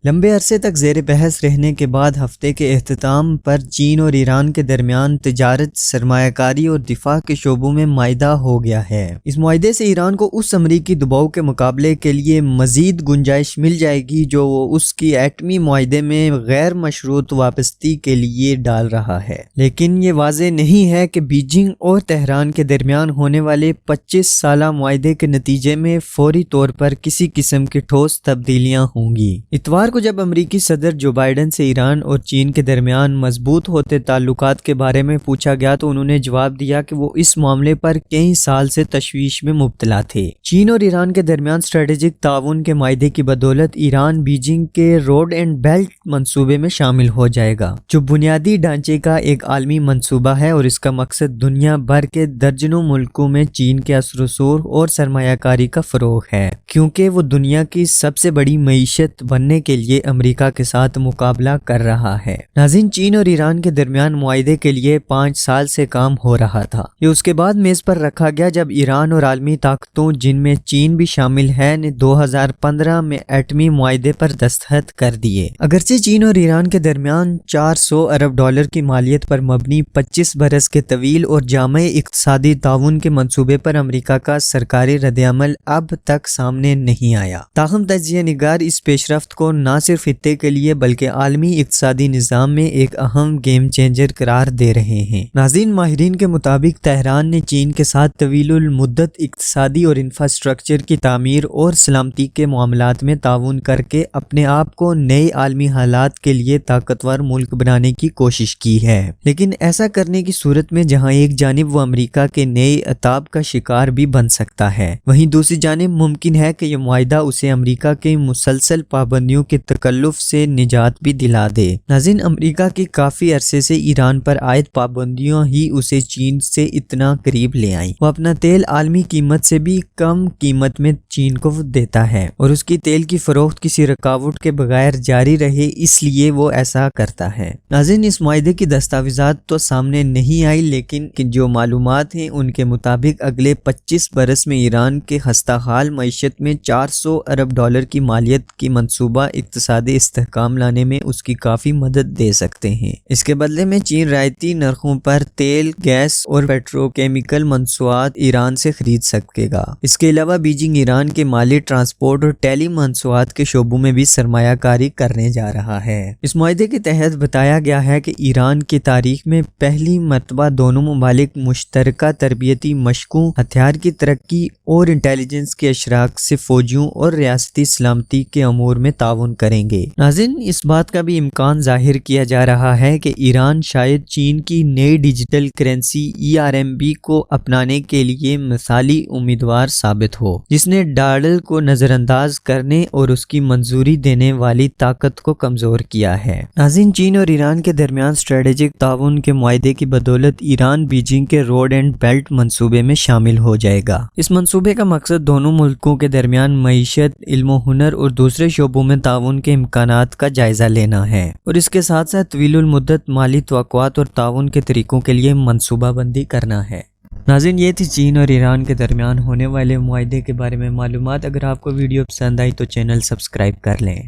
لمبے عرصے تک زیر بحث رہنے کے بعد ہفتے کے اختتام پر چین اور ایران کے درمیان تجارت، سرمایہ کاری اور دفاع کے شعبوں میں معاہدہ ہو گیا ہے۔ اس معاہدے سے ایران کو اس امریکی دباؤ کے مقابلے کے لیے مزید گنجائش مل جائے گی جو وہ اس کی ایٹمی معاہدے میں غیر مشروط وابستگی کے لیے ڈال رہا ہے، لیکن یہ واضح نہیں ہے کہ بیجنگ اور تہران کے درمیان ہونے والے 25 سالہ معاہدے کے نتیجے میں فوری طور پر کسی قسم کی ٹھوس تبدیلیاں ہوں گی۔ اتوار کو جب امریکی صدر جو بائیڈن سے ایران اور چین کے درمیان مضبوط ہوتے تعلقات کے بارے میں پوچھا گیا تو انہوں نے جواب دیا کہ وہ اس معاملے پر کئی سال سے تشویش میں مبتلا تھے۔ چین اور ایران کے درمیان اسٹریٹجک تعاون کے معاہدے کی بدولت ایران بیجنگ کے روڈ اینڈ بیلٹ منصوبے میں شامل ہو جائے گا، جو بنیادی ڈھانچے کا ایک عالمی منصوبہ ہے اور اس کا مقصد دنیا بھر کے درجنوں ملکوں میں چین کے اثر و رسوخ اور سرمایہ کاری کا فروغ ہے، کیونکہ وہ دنیا کی سب سے بڑی معیشت بننے کے لیے امریکہ کے ساتھ مقابلہ کر رہا ہے۔ ناظرین، چین اور ایران کے درمیان معاہدے کے لیے 5 سال سے کام ہو رہا تھا۔ یہ اس کے بعد میز پر رکھا گیا جب ایران اور عالمی طاقتوں جن میں چین بھی شامل ہے نے 2015 میں ایٹمی معاہدے پر دستخط کر دیے۔ اگرچہ چین اور ایران کے درمیان $400 ارب کی مالیت پر مبنی 25 برس کے طویل اور جامع اقتصادی تعاون کے منصوبے پر امریکہ کا سرکاری رد عمل اب تک سامنے نہیں آیا، تاہم تجزیہ نگار اس پیش رفت کو نہ صرف خطے کے لیے بلکہ عالمی اقتصادی نظام میں ایک اہم گیم چینجر قرار دے رہے ہیں۔ ناظرین، ماہرین کے مطابق تہران نے چین کے ساتھ طویل المدت اقتصادی اور انفراسٹرکچر کی تعمیر اور سلامتی کے معاملات میں تعاون کر کے اپنے آپ کو نئے عالمی حالات کے لیے طاقتور ملک بنانے کی کوشش کی ہے، لیکن ایسا کرنے کی صورت میں جہاں ایک جانب وہ امریکہ کے نئے عتاب کا شکار بھی بن سکتا ہے، وہیں دوسری جانب ممکن ہے کہ یہ معاہدہ اسے امریکہ کے مسلسل پابندیوں کے تکلف سے نجات بھی دلا دے۔ ناظرین، امریکہ کی کافی عرصے سے ایران پر عائد پابندیاں ہی اسے چین سے اتنا قریب لے آئیں۔ وہ اپنا تیل عالمی قیمت سے بھی کم قیمت میں چین کو دیتا ہے اور اس کی تیل کی فروخت کسی رکاوٹ کے بغیر جاری رہے، اس لیے وہ ایسا کرتا ہے۔ ناظرین، اس معاہدے کی دستاویزات تو سامنے نہیں آئی، لیکن جو معلومات ہیں ان کے مطابق اگلے 25 برس میں ایران کے خستہ حال معیشت میں $400 ارب کی مالیت کی منصوبہ اقتصادی استحکام لانے میں اس کی کافی مدد دے سکتے ہیں۔ اس کے بدلے میں چین رعایتی نرخوں پر تیل، گیس اور پیٹروکیمیکل مصنوعات ایران سے خرید سکے گا۔ اس کے علاوہ بیجنگ ایران کے مالی، ٹرانسپورٹ اور ٹیلی مصنوعات کے شعبوں میں بھی سرمایہ کاری کرنے جا رہا ہے۔ اس معاہدے کے تحت بتایا گیا ہے کہ ایران کی تاریخ میں پہلی مرتبہ دونوں ممالک مشترکہ تربیتی مشقوں، ہتھیار کی ترقی اور انٹیلیجنس کے اشراک سے فوجیوں اور ریاستی سلامتی کے امور میں تعاون کریں گے۔ ناظرین، اس بات کا بھی امکان ظاہر کیا جا رہا ہے کہ ایران شاید چین کی نئی ڈیجیٹل کرنسی ERMB کو اپنانے کے لیے مثالی امیدوار ثابت ہو، جس نے ڈالر کو نظر انداز کرنے اور اس کی منظوری دینے والی طاقت کو کمزور کیا ہے۔ ناظرین، چین اور ایران کے درمیان اسٹریٹجک تعاون کے معاہدے کی بدولت ایران بیجنگ کے روڈ اینڈ بیلٹ منصوبے میں شامل ہو جائے گا۔ اس منصوبے کا مقصد دونوں ملکوں کے درمیان معیشت، علم و ہنر اور دوسرے شعبوں میں تعاون کے امکانات کا جائزہ لینا ہے اور اس کے ساتھ ساتھ طویل المدت مالی توقعات اور تعاون کے طریقوں کے لیے منصوبہ بندی کرنا ہے۔ ناظرین، یہ تھی چین اور ایران کے درمیان ہونے والے معاہدے کے بارے میں معلومات۔ اگر آپ کو ویڈیو پسند آئی تو چینل سبسکرائب کر لیں۔